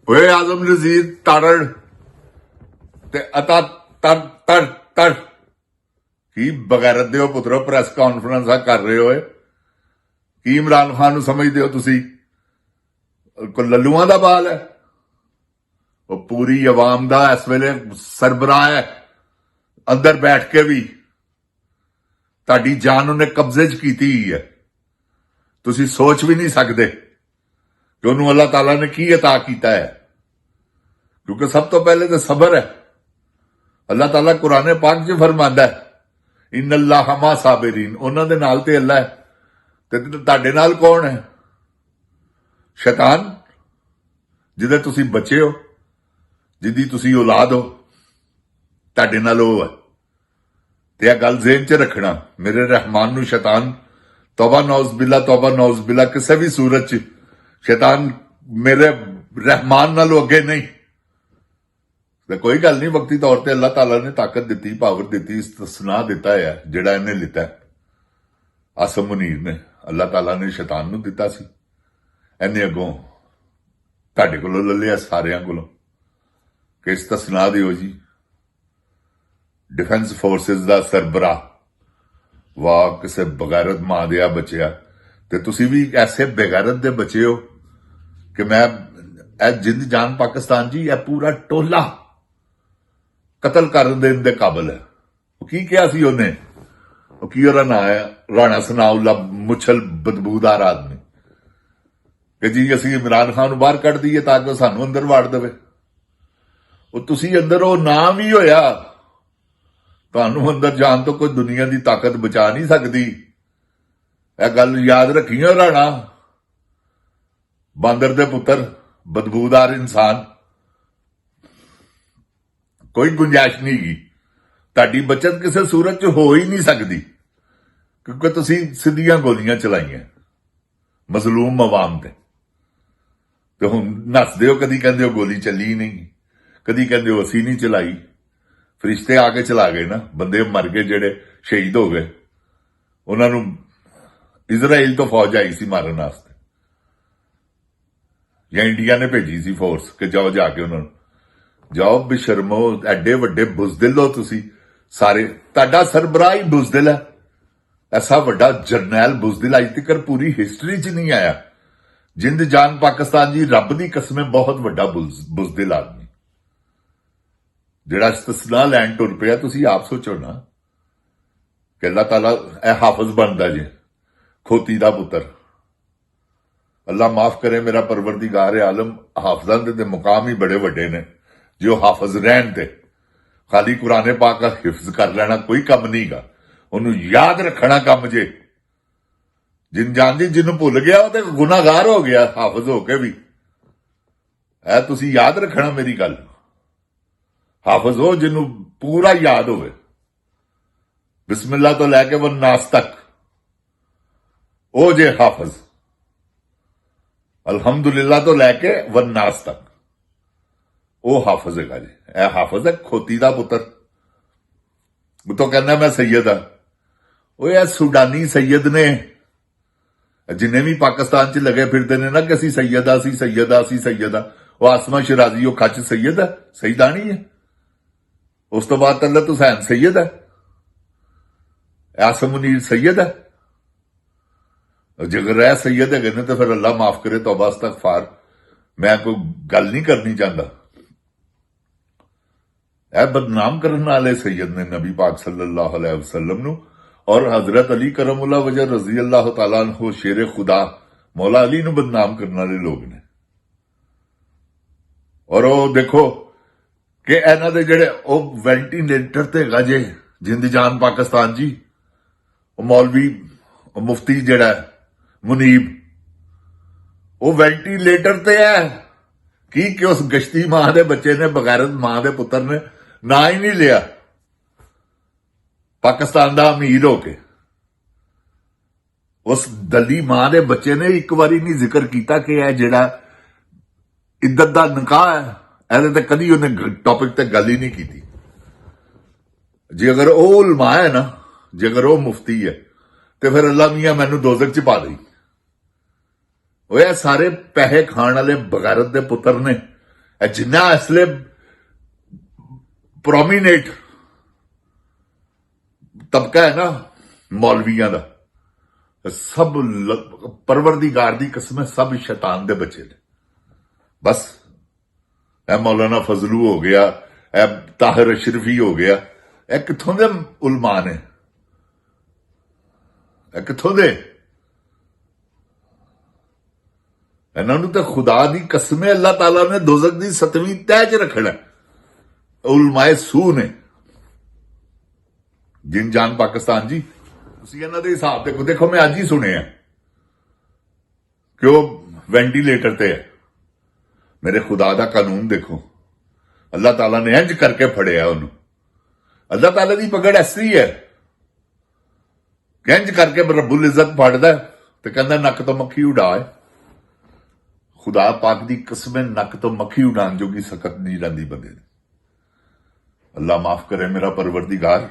ਓਏ ਆਜ਼ਮ ਨਜ਼ੀਰ ਤਾਰੜ ਤੇ ਅਤਾ ਤਰ ਤਰ ਤਰ ਕੀ ਬਗੈਰਤ ਦੇ ਹੋ ਪੁੱਤਰੋ ਪ੍ਰੈਸ ਕਾਨਫਰੰਸਾਂ ਕਰ ਰਹੇ ਹੋਏ ਕੀ ਇਮਰਾਨ ਖਾਨ ਨੂੰ ਸਮਝਦੇ ਹੋ ਤੁਸੀਂ ਕੋਈ ਲੱਲੂਆਂ ਦਾ ਬਾਲ ਹੈ ਉਹ ਪੂਰੀ ਆਵਾਮ ਦਾ ਇਸ ਵੇਲੇ ਸਰਬਰਾਹ ਹੈ ਅੰਦਰ ਬੈਠ ਕੇ ਵੀ ਤੁਹਾਡੀ ਜਾਨ ਉਹਨੇ ਕਬਜ਼ੇ 'ਚ ਕੀਤੀ ਹੀ ਹੈ ਤੁਸੀਂ ਸੋਚ ਵੀ ਨਹੀਂ ਸਕਦੇ ਕਿ ਉਹਨੂੰ ਅੱਲਾਹ ਤਾਲਾ ਨੇ ਕੀ ਅਤਾ ਕੀਤਾ ਹੈ ਕਿਉਂਕਿ ਸਭ ਤੋਂ ਪਹਿਲੇ ਤਾਂ ਸਬਰ ਹੈ ਅੱਲਾਹ ਤਾਲਾ ਕੁਰਾਨ ਪਾਕ 'ਚ ਫਰਮਾਂਦਾ ਹੈ ਇਨ ਅੱਲਾਹ ਮਾ ਸਾਬਰੀਨ ਉਹਨਾਂ ਦੇ ਨਾਲ ਤੇ ਅੱਲਾਹ ਹੈ ਤੇ ਤੁਹਾਡੇ ਨਾਲ ਕੌਣ ਹੈ ਸ਼ੈਤਾਨ ਜਿਹਦੇ ਤੁਸੀਂ ਬੱਚੇ ਹੋ ਜਿਹਦੀ ਤੁਸੀਂ ਔਲਾਦ ਹੋ ਤੁਹਾਡੇ ਨਾਲ ਉਹ ਹੈ ਤੇ ਇਹ ਗੱਲ ਜ਼ਿਹਨ 'ਚ ਰੱਖਣਾ ਮੇਰੇ ਰਹਿਮਾਨ ਨੂੰ ਸ਼ੈਤਾਨ ਤੌਬਾ ਨੌਜ਼ ਬਿਲਾ ਕਿਸੇ ਵੀ ਸੂਰਤ 'ਚ ਸ਼ੈਤਾਨ ਮੇਰੇ ਰਹਿਮਾਨ ਨਾਲੋਂ ਅੱਗੇ ਨਹੀਂ ਤੇ ਕੋਈ ਗੱਲ ਨਹੀਂ ਵਕਤੀ ਤੌਰ ਤੇ ਅੱਲਾਹ ਤਾਲਾ ਨੇ ਤਾਕਤ ਦਿੱਤੀ ਪਾਵਰ ਦਿੱਤੀ ਸੁਣਾ ਦਿੱਤਾ ਹੈ ਜਿਹੜਾ ਇਹਨੇ ਲਿੱਤਾ ਆਸਮ ਮੁਨੀਰ ਨੇ ਅੱਲਾਹ ਤਾਲਾ ਨੇ ਸ਼ੈਤਾਨ ਨੂੰ ਦਿੱਤਾ ਸੀ ਇਹਨੇ ਅੱਗੋਂ ਤੁਹਾਡੇ ਕੋਲੋਂ ਲੈ ਲਿਆ ਸਾਰਿਆਂ ਕੋਲੋਂ ਕਿਸ ਤਸਨਾ ਦਿਓ ਜੀ डिफेंस फोर्सेस ਦਾ ਸਰਬਰਾਹ ਵਾਹ ਕਿਸੇ ਬਗੈਰਤ ਮਾਂ ਦਿਆ ਬਚਿਆ ਤੇ ਤੁਸੀਂ ਵੀ ਐਸੇ ਬੇਗੈਰਤ ਦੇ ਬੱਚੇ ਹੋ ਕਿ ਮੈਂ ਇਹ ਜਿੰਦ ਜਾਨ ਪਾਕਿਸਤਾਨ ਜੀ ਇਹ ਪੂਰਾ ਟੋਲਾ ਕਤਲ ਕਰਨ ਦੇ ਇੰਦੇ ਕਾਬਲ ਹੈ ਉਹ ਕੀ ਕਿਹਾ ਸੀ ਉਹਨੇ ਉਹ ਕੀ ਉਹਦਾ ਨਾਂ ਹੈ ਰਾਣਾ ਸਨਾਉਲਾ ਮੁੱਛਲ ਬਦਬੂਦਾਰ ਆਦਮੀ ਕਿ ਜੀ ਅਸੀਂ ਇਮਰਾਨ ਖਾਨ ਨੂੰ ਬਾਹਰ ਕੱਢ ਦਈਏ ਤਾਂ ਕਿ ਸਾਨੂੰ ਅੰਦਰ ਵਾੜ ਦੇਵੇ ਉਹ ਤੁਸੀਂ ਅੰਦਰ ਉਹ ਨਾ ਵੀ ਹੋਇਆ ਤੁਹਾਨੂੰ ਅੰਦਰ ਜਾਣ ਤੋਂ ਕੋਈ ਦੁਨੀਆ ਦੀ ਤਾਕਤ ਬਚਾ ਨਹੀਂ ਸਕਦੀ ਇਹ ਗੱਲ ਯਾਦ ਰੱਖੀਓ ਰਾਣਾ ਬਾਂਦਰ ਦੇ ਪੁੱਤਰ ਬਦਬੂਦਾਰ ਇਨਸਾਨ ਕੋਈ ਗੁੰਜਾਇਸ਼ ਨਹੀਂ ਗੀ ਤੁਹਾਡੀ ਬਚਤ ਕਿਸੇ ਸੂਰਤ 'ਚ ਹੋ ਹੀ ਨਹੀਂ ਸਕਦੀ ਕਿਉਂਕਿ ਤੁਸੀਂ ਸਿੱਧੀਆਂ ਗੋਲੀਆਂ ਚਲਾਈਆਂ ਮਜ਼ਲੂਮ ਆਵਾਮ ਤੇ ਹੁਣ ਨੱਸਦੇ ਹੋ ਕਦੀ ਕਹਿੰਦੇ ਹੋ ਗੋਲੀ ਚੱਲੀ ਨਹੀਂ ਕਦੀ ਕਹਿੰਦੇ ਹੋ ਅਸੀਂ ਨਹੀਂ ਚਲਾਈ ਫਰਿਸ਼ਤੇ ਆ ਕੇ ਚਲਾ ਗਏ ਨਾ ਬੰਦੇ ਮਰ ਗਏ ਜਿਹੜੇ ਸ਼ਹੀਦ ਹੋ ਗਏ ਉਹਨਾਂ ਨੂੰ ਇਜ਼ਰਾਈਲ ਤੋਂ ਫੌਜ ਆਈ ਸੀ ਮਾਰਨ ਵਾਸਤੇ ਜਾਂ ਇੰਡੀਆ ਨੇ ਭੇਜੀ ਸੀ ਫੋਰਸ ਕਿ ਜਾਓ ਜਾ ਕੇ ਉਹਨਾਂ ਨੂੰ ਜਾਓ ਬੇਸ਼ਰਮੋ ਐਡੇ ਵੱਡੇ ਬੁਜ਼ਦਿਲ ਹੋ ਤੁਸੀਂ ਸਾਰੇ ਤੁਹਾਡਾ ਸਰਬਰਾਹ ਹੀ ਬੁਜ਼ਦਿਲ ਹੈ ਐਸਾ ਵੱਡਾ ਜਰਨੈਲ ਬੁਜ਼ਦਿਲ ਅੱਜ ਤੱਕ ਪੂਰੀ ਹਿਸਟਰੀ 'ਚ ਨਹੀਂ ਆਇਆ ਜਿੰਦ ਜਾਨ ਪਾਕਿਸਤਾਨ ਜੀ ਰੱਬ ਦੀ ਕਸਮ ਹੈ ਬਹੁਤ ਵੱਡਾ ਬੁਜ਼ਦਿਲ ਆਦਮੀ ਜਿਹੜਾ ਇਸਤਸਨਾ ਲੈਣ ਟੁਰ ਪਿਆ ਤੁਸੀਂ ਆਪ ਸੋਚੋ ਨਾ ਕਿ ਅੱਲਾਹ ਤਾਲਾ ਇਹ ਹਾਫਜ਼ ਬਣਦਾ ਜੇ ਖੋਤੀ ਦਾ ਪੁੱਤਰ ਅੱਲਾਹ ਮਾਫ ਕਰੇ ਮੇਰਾ ਪਰਵਰਦੀਗਾਰ ਆਲਮ ਹਾਫਜ਼ਾਂ ਦੇ ਮੁਕਾਮ ਹੀ ਬੜੇ ਵੱਡੇ ਨੇ ਜੋ ਹਾਫਜ਼ ਰਹਿਣ ਤੇ ਖਾਲੀ ਕੁਰਾਨ ਪਾਕ ਦਾ ਹਿਫਜ਼ ਕਰ ਲੈਣਾ ਕੋਈ ਕੰਮ ਨਹੀਂਗਾ ਉਹਨੂੰ ਯਾਦ ਰੱਖਣਾ ਕੰਮ ਜੇ ਜਿਨ ਜਾਂਦੀ ਜਿਹਨੂੰ ਭੁੱਲ ਗਿਆ ਉਹ ਤੇ ਗੁਨਾਹਗਾਰ ਹੋ ਗਿਆ ਹਾਫਜ਼ ਹੋ ਕੇ ਵੀ ਇਹ ਤੁਸੀਂ ਯਾਦ ਰੱਖਣਾ ਮੇਰੀ ਗੱਲ ਹਾਫਜ਼ ਹੋ ਜਿਹਨੂੰ ਪੂਰਾ ਯਾਦ ਹੋਵੇ ਬਿਸਮਿਲ੍ਲਾ ਤੋਂ ਲੈ ਕੇ ਨਾਸ ਤੱਕ ਉਹ ਜੇ ਹਾਫਜ਼ ਅਲਹਮਦੁਲਿਲਾ ਤੋਂ ਲੈ ਕੇ ਨਾਸ ਤੱਕ ਉਹ ਹਾਫਜ਼ ਹੈਗਾ ਜੀ ਇਹ ਹਾਫਜ਼ ਹੈ ਖੋਤੀ ਦਾ ਪੁੱਤਰ ਉਹ ਤੋਂ ਕਹਿੰਦਾ ਮੈਂ ਸੈਯਦ ਆ ਉਹ ਇਹ ਸੁਡਾਨੀ ਸੈਯਦ ਨੇ ਜਿੰਨੇ ਵੀ ਪਾਕਿਸਤਾਨ 'ਚ ਲੱਗੇ ਫਿਰਦੇ ਨੇ ਨਾ ਕਿ ਅਸੀਂ ਸੈਯਦ ਆ ਅਸੀਂ ਸੈਯਦ ਆ ਉਹ ਆਸਮਾ ਸ਼ਿਰਾਜ਼ੀ ਉਹ ਖੱਚ ਸੈਯਦ ਹੈ ਸੈਦਾਨੀ ਹੈ ਉਸ ਤੋਂ ਬਾਅਦ ਤਲਤ ਹੁਸੈਨ ਸੈਯਦ ਹੈ ਆਸਮ ਮੁਨੀਰ ਸੈਯਦ ਹੈ ਜੇਕਰ ਇਹ ਸੈਯਦ ਹੈਗੇ ਨੇ ਤਾਂ ਫਿਰ ਅੱਲਾਹ ਮਾਫ ਕਰੇ ਤੌਬਾ ਇਸਤਗਫਾਰ ਮੈਂ ਕੋਈ ਗੱਲ ਨਹੀਂ ਕਰਨੀ ਚਾਹੁੰਦਾ ਇਹ ਬਦਨਾਮ ਕਰਨ ਵਾਲੇ ਸੈਯਦ ਨੇ ਨਬੀ ਪਾਕ ਸੱਲੱਲਾਹੁ ਅਲੈहि ਵਸੱਲਮ ਨੂੰ ਔਰ ਹਜ਼ਰਤ ਅਲੀ ਕਰਮੁल्लाह ਵਜਹ ਰਜ਼ੀ ਅੱਲਾਹ ਤਾਲਾ ਅਨਹੂ ਸ਼ੇਰ ਖੁਦਾ ਮੌਲਾ ਅਲੀ ਨੂੰ ਬਦਨਾਮ ਕਰਨ ਵਾਲੇ ਲੋਕ ਨੇ ਔਰ ਉਹ ਦੇਖੋ ਕਿ ਇਹਨਾਂ ਦੇ ਜਿਹੜੇ ਉਹ ਵੈਂਟੀਲੇਟਰ ਤੇ ਹੈਗਾ ਜੇ ਜਿੰਦ ਜਾਨ ਪਾਕਿਸਤਾਨ ਜੀ ਉਹ ਮੌਲਵੀ ਉਹ ਮੁਫਤੀ ਜਿਹੜਾ ਮੁਨੀਬ ਉਹ ਵੈਂਟੀਲੇਟਰ ਤੇ ਹੈ ਕਿ ਉਸ ਗਸ਼ਤੀ ਮਾਂ ਦੇ ਬੱਚੇ ਨੇ ਬਗੈਰਤ ਮਾਂ ਦੇ ਪੁੱਤਰ ਨੇ ਨਾ ਹੀ ਨਹੀਂ ਲਿਆ ਪਾਕਿਸਤਾਨ ਦਾ ਅਮੀਰ ਹੋ ਕੇ ਉਸ ਦਲੀ ਮਾਂ ਦੇ ਬੱਚੇ ਨੇ ਇੱਕ ਵਾਰੀ ਨਹੀਂ ਜ਼ਿਕਰ ਕੀਤਾ ਕਿ ਇਹ ਜਿਹੜਾ ਇੱਜ਼ਤ ਦਾ ਨਿਕਾਹ ਹੈ ਇਹਦੇ ਤੇ ਕਦੀ ਉਹਨੇ ਟੌਪਿਕ ਤੇ ਗੱਲ ਹੀ ਨਹੀਂ ਕੀਤੀ ਜੇ ਅਗਰ ਉਹ ਉਲਮਾ ਹੈ ਨਾ ਜੇ ਅਗਰ ਉਹ ਮੁਫਤੀ ਹੈ ਤੇ ਫਿਰ ਅੱਲਾ ਮੀਆਂ ਮੈਨੂੰ ਦੋਜ਼ਖ 'ਚ ਪਾ ਦੇ ਉਹ ਇਹ ਸਾਰੇ ਪੈਸੇ ਖਾਣ ਵਾਲੇ ਬਗੈਰਤ ਦੇ ਪੁੱਤਰ ਨੇ ਇਹ ਜਿੰਨਾ ਇਸਲੇ ਪ੍ਰੋਮੀਨੇਟ ਤਬਕਾ ਹੈ ਨਾ ਮੌਲਵੀਆਂ ਦਾ, ਸਭ ਪਰਵਰਦੀਗਾਰ ਦੀ ਕਸਮ ਹੈ, ਸਭ ਸ਼ੈਤਾਨ ਦੇ ਬੱਚੇ ਨੇ। ਬਸ ਇਹ ਮੌਲਾਨਾ ਫਜ਼ਲੂ ਹੋ ਗਿਆ, ਇਹ ਤਾਹਿਰ ਅਸ਼ਰਫੀ ਹੋ ਗਿਆ, ਇਹ ਕਿੱਥੋਂ ਦੇ ਉਲਮਾ ਨੇ? ਇਹ ਕਿੱਥੋਂ ਦੇ? ਇਹਨਾਂ ਨੂੰ ਤਾਂ ਖੁਦਾ ਦੀ ਕਸਮ ਹੈ ਅੱਲਾਹ ਤਾਲਾ ਨੇ ਦੋਜ਼ਖ ਦੀ 7ਵੀਂ ਤਹਿ 'ਚ ਰੱਖਣਾ। ਉਲਮਾਏ ਸੂ ਨੇ। ਜਿਨ ਜਾਨ ਪਾਕਿਸਤਾਨ ਜੀ, ਤੁਸੀਂ ਇਹਨਾਂ ਦੇ ਹਿਸਾਬ ਦੇਖੋ। ਦੇਖੋ ਮੈਂ ਅੱਜ ਹੀ ਸੁਣਿਆ ਕਿ ਉਹ ਵੈਂਟੀਲੇਟਰ ਤੇ ਹੈ। ਮੇਰੇ ਖੁਦਾ ਦਾ ਕਾਨੂੰਨ ਦੇਖੋ, ਅੱਲਾਹ ਤਾਲਾ ਨੇ ਇੰਜ ਕਰਕੇ ਫੜਿਆ ਉਹਨੂੰ। ਅੱਲਾਹ ਤਾਲਾ ਦੀ ਪਕੜ ਐਸੀ ਹੈ ਕਿ ਇੰਜ ਕਰਕੇ ਰੱਬੁਲ ਇੱਜ਼ਤ ਫੜਦਾ ਤੇ ਕਹਿੰਦਾ ਨੱਕ ਤੋਂ ਮੱਖੀ ਉਡਾ। ਖੁਦਾ ਪਾਕ ਦੀ ਕਸਮ, ਨੱਕ ਤੋਂ ਮੱਖੀ ਉਡਾਣ ਜੋਗੀ ਸਖਤ ਨਹੀਂ ਰਹਿੰਦੀ ਬੰਦੇ ਦੀ। ਅੱਲਾਹ ਮਾਫ ਕਰੇ ਮੇਰਾ ਪਰਵਰਦੀਗਾਰ।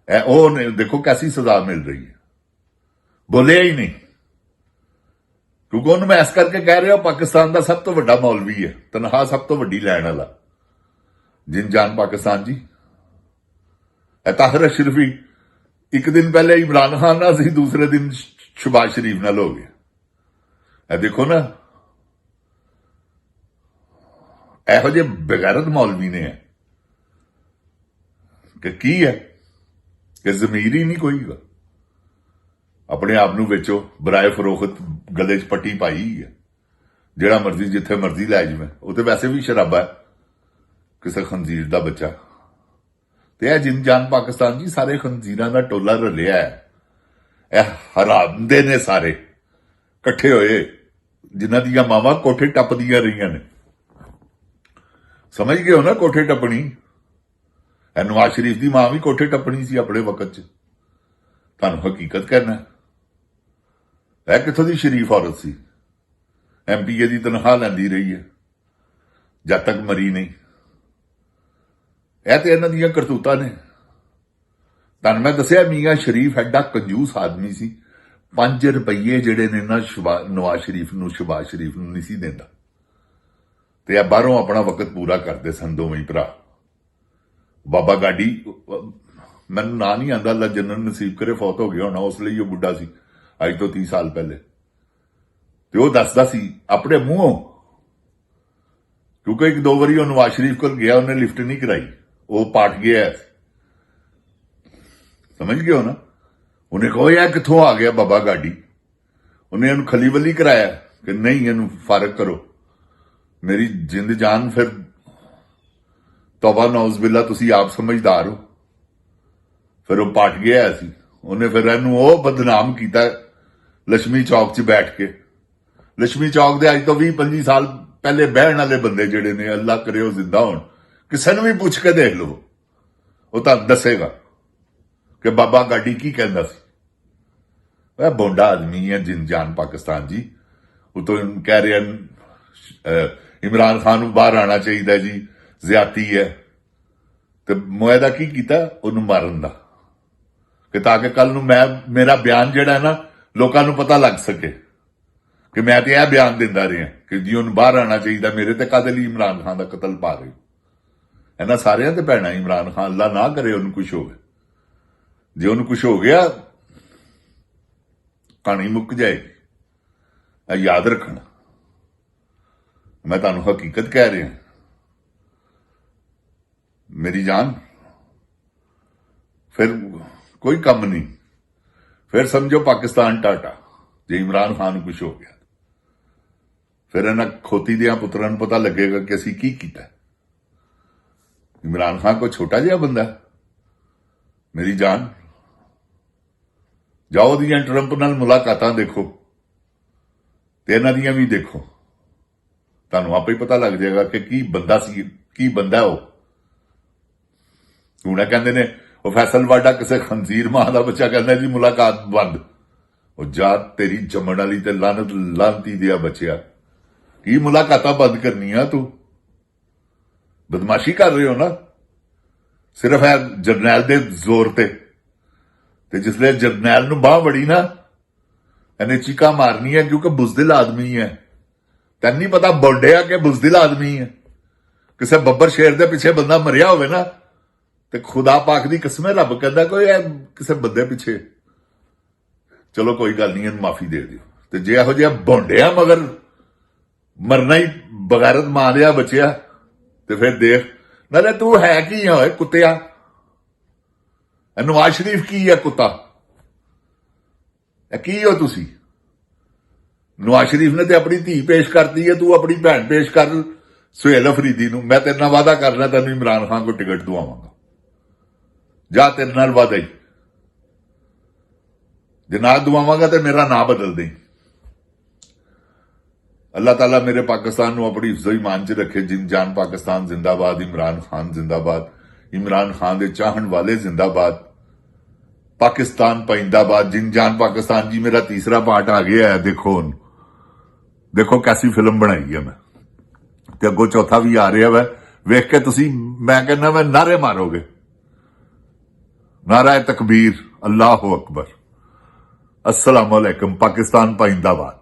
ਇਹ ਉਹ ਨੇ, ਦੇਖੋ ਕੈਸੀ ਸਜ਼ਾ ਮਿਲ ਰਹੀ ਹੈ। ਬੋਲਿਆ ਹੀ ਨਹੀਂ, ਕਿਉਂਕਿ ਉਹਨੂੰ ਮੈਂ ਇਸ ਕਰਕੇ ਕਹਿ ਰਿਹਾ ਪਾਕਿਸਤਾਨ ਦਾ ਸਭ ਤੋਂ ਵੱਡਾ ਮੌਲਵੀ ਹੈ, ਤਨਖਾਹ ਸਭ ਤੋਂ ਵੱਡੀ ਲੈਣ ਵਾਲਾ। ਜਿਨ ਜਾਨ ਪਾਕਿਸਤਾਨ ਜੀ, ਇਹ ਤਾਹਿਰ ਅਸ਼ਰਫੀ ਇੱਕ ਦਿਨ ਪਹਿਲੇ ਇਮਰਾਨ ਖਾਨ ਨਾਲ ਸੀ, ਦੂਸਰੇ ਦਿਨ ਸ਼ਬਾਜ਼ ਸ਼ਰੀਫ ਨਾਲ ਹੋ ਗਿਆ। ਇਹ ਦੇਖੋ ਨਾ, ਇਹੋ ਜਿਹੇ ਬੇਗੈਰਤ ਮੌਲਵੀ ਨੇ ਕਿ ਕੀ ਹੈ ਕਿ ਜ਼ਮੀਰ ਹੀ ਨਹੀਂ ਕੋਈ ਗਾ। ਆਪਣੇ ਆਪ ਨੂੰ ਵੇਚੋ, ਬਰਾਏ ਫਰੋਖਤ ਗਲੇ 'ਚ ਪੱਟੀ ਪਾਈ ਹੈ, ਜਿਹੜਾ ਮਰਜ਼ੀ ਜਿੱਥੇ ਮਰਜ਼ੀ ਲੈ ਜਾਵੇ। ਉਹ ਤੇ ਵੈਸੇ ਵੀ ਸ਼ਰਾਬਾ ਹੈ, ਕਿਸੇ ਖੰਜ਼ੀਰ ਦਾ ਬੱਚਾ। ਤੇ ਇਹ ਜਿਨ ਜਾਨ ਪਾਕਿਸਤਾਨ ਜੀ, ਸਾਰੇ ਖੰਜ਼ੀਰਾਂ ਦਾ ਟੋਲਾ ਰਲਿਆ ਹੈ। ਇਹ ਹਰਾਮ ਦੇ ਨੇ ਸਾਰੇ ਇਕੱਠੇ ਹੋਏ, ਜਿਨ੍ਹਾਂ ਦੀਆਂ ਮਾਵਾਂ ਕੋਠੇ ਟੱਪਦੀਆਂ ਰਹੀਆਂ ਨੇ। ਸਮਝ ਗਏ ਹੋ ਨਾ, ਕੋਠੇ ਟੱਪਣੀ। ਇਹ ਨਵਾਜ਼ ਸ਼ਰੀਫ ਦੀ ਮਾਂ ਵੀ ਕੋਠੇ ਟੱਪਣੀ ਸੀ ਆਪਣੇ ਵਕਤ 'ਚ। ਤੁਹਾਨੂੰ ਹਕੀਕਤ ਕਹਿਣਾ, ਇਹ ਕਿੱਥੋਂ ਦੀ ਸ਼ਰੀਫ ਔਰਤ ਸੀ? MPA ਦੀ ਤਨਖਾਹ ਲੈਂਦੀ ਰਹੀ ਹੈ ਜਦ ਤੱਕ ਮਰੀ ਨਹੀਂ। ਇਹ ਤੇ ਇਹਨਾਂ ਦੀਆਂ ਕਰਤੂਤਾਂ ਨੇ। ਤੁਹਾਨੂੰ ਮੈਂ ਦੱਸਿਆ ਮੀਆਂ ਸ਼ਰੀਫ ਐਡਾ ਕੰਜੂਸ ਆਦਮੀ ਸੀ, 5 ਰੁਪਏ ਜਿਹੜੇ ਨੇ ਨਾ ਨਵਾਜ਼ ਸ਼ਰੀਫ ਨੂੰ, ਸ਼ਬਾਜ਼ ਸ਼ਰੀਫ ਨੂੰ ਨਹੀਂ ਸੀ ਦਿੰਦਾ। ਤੇ ਇਹ ਬਾਹਰੋਂ ਆਪਣਾ ਵਕਤ ਪੂਰਾ ਕਰਦੇ ਸਨ ਦੋਵੇਂ ਭਰਾ। ਬਾਬਾ ਗਾਡੀ, ਮੈਨੂੰ ਨਾਂ ਨਹੀਂ ਆਉਂਦਾ, ਅੱਲਾ ਜੰਨਤ ਨਸੀਬ ਕਰੇ, ਫੌਤ ਹੋ ਗਿਆ ਹੋਣਾ, ਉਸ ਲਈ ਉਹ ਬੁੱਢਾ ਸੀ ਅੱਜ ਤੋਂ 30 ਸਾਲ ਪਹਿਲੇ। ਤੇ ਉਹ ਦੱਸਦਾ ਸੀ ਆਪਣੇ ਮੂੰਹੋਂ, ਕਿਉਂਕਿ 1-2 ਵਾਰੀ ਉਹ ਨਵਾਜ਼ ਸ਼ਰੀਫ ਕੋਲ ਗਿਆ, ਉਹਨੇ ਲਿਫਟ ਨਹੀਂ ਕਰਾਈ, ਉਹ ਪਾਟ ਗਿਆ। ਸਮਝ ਗਏ ਹੋ ਨਾ? ਉਹਨੇ ਕਹੋ ਯਾਰ ਕਿੱਥੋਂ ਆ ਗਿਆ ਬਾਬਾ ਗਾਡੀ? ਉਹਨੇ ਇਹਨੂੰ ਖਲੀਵਲੀ ਕਰਾਇਆ ਕਿ ਨਹੀਂ, ਇਹਨੂੰ ਫਾਰਗ ਕਰੋ। ਮੇਰੀ ਜਿੰਦ ਜਾਨ, ਫਿਰ ਤੌਬਾ ਨੌਜ਼ ਬਿੱਲਾ, ਤੁਸੀਂ ਆਪ ਸਮਝਦਾਰ ਹੋ। ਫਿਰ ਉਹ ਪਾਟ ਗਿਆ ਸੀ। ਉਹਨੇ ਫਿਰ ਇਹਨੂੰ ਉਹ ਬਦਨਾਮ ਕੀਤਾ ਲక్ష్ਮੀ ਚੌਕ 'ਚ ਬੈਠ ਕੇ। ਲక్ష్ਮੀ ਚੌਕ ਦੇ ਅੱਜ ਤੋਂ 20-25 ਸਾਲ ਪਹਿਲੇ ਬਹਿਣ ਵਾਲੇ ਬੰਦੇ ਜਿਹੜੇ ਨੇ, ਅੱਲਾ ਕਰੇ ਉਹ ਜ਼ਿੰਦਾ ਹੋਣ, ਕਿਸੇ ਨੂੰ ਵੀ ਪੁੱਛ ਕੇ ਦੇਖ ਲਓ, ਉਹ ਤਾਂ ਦੱਸੇਗਾ ਕਿ ਬਾਬਾ ਗਾਡੀ ਕੀ ਕਹਿੰਦਾ ਸੀ। ਇਹ ਬੋਂਡਾ ਆਦਮੀ ਹੈ ਜਿਨ ਜਾਨ ਪਾਕਿਸਤਾਨ ਜੀ। ਉਹ ਤੋਂ ਕਹਿ ਰਹੇ ਇਮਰਾਨ ਖਾਨ ਨੂੰ ਬਾਹਰ ਆਉਣਾ ਚਾਹੀਦਾ ਜੀ, ਜ਼ਿਆਦਤੀ ਹੈ। ਤੇ ਮੁਆਇਦਾ ਕੀ ਕੀਤਾ? ਉਹਨੂੰ ਮਾਰਨ ਦਾ, ਕਿ ਤਾਂ ਕਿ ਕੱਲ ਨੂੰ ਮੇਰਾ ਬਿਆਨ ਜਿਹੜਾ ਨਾ ਲੋਕਾਂ ਨੂੰ ਪਤਾ ਲੱਗ ਸਕੇ ਕਿ ਮੈਂ ਤੇ ਇਹ ਬਿਆਨ ਦਿੰਦਾ ਰਿਹਾ ਕਿ ਜੀ ਉਹਨੂੰ ਬਾਹਰ ਆਉਣਾ ਚਾਹੀਦਾ। ਮੇਰੇ ਤੇ ਕਾਹਦੇ ਲਈ ਇਮਰਾਨ ਖਾਨ ਦਾ ਕਤਲ ਪਾ ਰਹੇ? ਇਹਨਾਂ ਸਾਰਿਆਂ ਤੇ ਪੈਣਾ ਇਮਰਾਨ ਖਾਨ, ਅੱਲਾ ਨਾ ਕਰੇ ਉਹਨੂੰ ਕੁਝ ਹੋਵੇ। ਜੇ ਉਹਨੂੰ ਕੁਝ ਹੋ ਗਿਆ, ਕਹਾਣੀ ਮੁੱਕ ਜਾਏਗੀ। ਇਹ ਯਾਦ ਰੱਖਣਾ, ਮੈਂ ਤੁਹਾਨੂੰ ਹਕੀਕਤ ਕਹਿ ਰਿਹਾ ਮੇਰੀ ਜਾਨ। ਫਿਰ ਕੋਈ ਕੰਮ ਨਹੀਂ, ਫਿਰ ਸਮਝੋ ਪਾਕਿਸਤਾਨ ਟਾਟਾ। ਜੇ ਇਮਰਾਨ ਖਾਨ ਨੂੰ ਕੁਝ ਹੋ ਗਿਆ, ਫਿਰ ਇਹਨਾਂ ਖੋਤੀ ਦਿਆਂ ਪੁੱਤਰਾਂ ਨੂੰ ਪਤਾ ਲੱਗੇਗਾ ਕਿ ਅਸੀਂ ਕੀ ਕੀਤਾ। ਇਮਰਾਨ ਖਾਨ ਕੋਈ ਛੋਟਾ ਜਿਹਾ ਬੰਦਾ ਮੇਰੀ ਜਾਨ। ਜਾਓ ਉਹਦੀਆਂ ਟਰੰਪ ਨਾਲ ਮੁਲਾਕਾਤਾਂ ਦੇਖੋ ਤੇ ਇਹਨਾਂ ਦੀਆਂ ਵੀ ਦੇਖੋ, ਤੁਹਾਨੂੰ ਆਪੇ ਹੀ ਪਤਾ ਲੱਗ ਜਾਏਗਾ ਕਿ ਕੀ ਬੰਦਾ ਸੀ, ਕੀ ਬੰਦਾ ਉਹ। ਹੁਣ ਕਹਿੰਦੇ ਨੇ ਉਹ ਫੈਸਲ ਵਾਡਾ ਕਿਸੇ ਖੰਜ਼ੀਰ ਮਾਂ ਦਾ ਬੱਚਾ ਕਹਿੰਦਾ ਜੀ ਮੁਲਾਕਾਤ ਬੰਦ। ਉਹ ਜਾ ਤੇਰੀ ਜੰਮਣ ਵਾਲੀ ਤੇ ਲਾਨਤੀ ਦਿਆ ਬੱਚਿਆ, ਕੀ ਮੁਲਾਕਾਤਾਂ ਬੰਦ ਕਰਨੀਆਂ? ਤੂੰ ਬਦਮਾਸ਼ੀ ਕਰ ਰਹੇ ਹੋ ਨਾ, ਸਿਰਫ ਹੈ ਜਰਨੈਲ ਦੇ ਜ਼ੋਰ ਤੇ ਜਿਸਲੇ ਜਰਨੈਲ ਨੂੰ ਬਾਹ ਬੜੀ ਨਾ, ਇਹਨੇ ਚੀਕਾਂ ਮਾਰਨੀ ਹੈ, ਕਿਉਂਕਿ ਬੁਜ਼ਦਿਲ ਆਦਮੀ ਹੈ। ਤੈਨੂੰ ਨਹੀਂ ਪਤਾ ਬੋਲਡਿਆ ਕਿ ਬੁਜ਼ਦਿਲ ਆਦਮੀ ਹੈ। ਕਿਸੇ ਬੱਬਰ ਸ਼ੇਰ ਦੇ ਪਿੱਛੇ ਬੰਦਾ ਮਰਿਆ ਹੋਵੇ ਨਾ ਤੇ ਖੁਦਾ ਪਾਕ ਦੀ ਕਸਮ ਹੈ, ਰੱਬ ਕਹਿੰਦਾ ਕੋਈ ਕਿਸੇ ਬੰਦੇ ਪਿੱਛੇ। ਚਲੋ ਕੋਈ ਗੱਲ ਨਹੀਂ, ਇਹਨੂੰ ਮਾਫੀ ਦੇ ਦਿਓ। ਤੇ ਜੇ ਇਹੋ ਜਿਹਾ ਬੋਂਡਿਆ ਮਗਰ ਮਰਨਾ ਹੀ ਬਗੈਰਤ ਮਾਂ ਲਿਆ ਬਚਿਆ ਤੇ ਫਿਰ ਦੇਖ, ਨਾਲੇ ਤੂੰ ਹੈ ਕੀ ਹੋਏ ਕੁੱਤਿਆ? ਨਵਾਜ਼ ਸ਼ਰੀਫ ਕੀ ਹੈ ਕੁੱਤਾ? ਇਹ ਕੀ ਹੋ ਤੁਸੀਂ? ਨਵਾਜ਼ ਸ਼ਰੀਫ ਨੇ ਤੇ ਆਪਣੀ ਧੀ ਪੇਸ਼ ਕਰਤੀ ਹੈ, ਤੂੰ ਆਪਣੀ ਭੈਣ ਪੇਸ਼ ਕਰ ਸੁਹੇਲ ਅਫਰੀਦੀ ਨੂੰ। ਮੈਂ ਤੇਰੇ ਨਾਲ ਵਾਅਦਾ ਕਰਨਾ, ਤੈਨੂੰ ਇਮਰਾਨ ਖਾਨ ਕੋ ਟਿਕਟ ਦਵਾਵਾਂਗਾ। ਜਾ, ਤੇਰੇ ਨਾਲ ਵਾਅਦਾ ਹੀ। ਜੇ ਨਾ ਦਵਾਵਾਂਗਾ ਤੇ ਮੇਰਾ ਨਾਂ ਬਦਲ ਦੇ। ਅੱਲਾਹ ਤਾਲਾ ਮੇਰੇ ਪਾਕਿਸਤਾਨ ਨੂੰ ਆਪਣੀ ਹਿਫਜ਼ੋ ਈਮਾਨ 'ਚ ਰੱਖੇ। ਜਿੰਦ ਜਾਨ ਪਾਕਿਸਤਾਨ ਜ਼ਿੰਦਾਬਾਦ, ਇਮਰਾਨ ਖਾਨ ਜ਼ਿੰਦਾਬਾਦ, ਇਮਰਾਨ ਖਾਨ ਦੇ ਚਾਹਣ ਵਾਲੇ ਜ਼ਿੰਦਾਬਾਦ, ਪਾਕਿਸਤਾਨ ਪਾਇੰਦਾਬਾਦ, ਜਿੰਦ ਜਾਨ ਪਾਕਿਸਤਾਨ। ਜੀ ਮੇਰਾ ਤੀਸਰਾ ਪਾਰਟ ਆ ਗਿਆ ਹੈ, ਦੇਖੋ ਹੁਣ, ਦੇਖੋ ਕੈਸੀ ਫਿਲਮ ਬਣਾਈ ਹੈ ਮੈਂ, ਤੇ ਅੱਗੋਂ ਚੌਥਾ ਵੀ ਆ ਰਿਹਾ ਵਾ। ਵੇਖ ਕੇ ਤੁਸੀਂ, ਮੈਂ ਕਹਿੰਦਾ ਮੈਂ ਨਾਰੇ ਮਾਰੋਗੇ, ਨਾਰਾ ਤਕਬੀਰ, ਅੱਲਾਹੁ ਅਕਬਰ, अस्सलाम वालेकुम, पाकिस्तान पाइंदाबाद।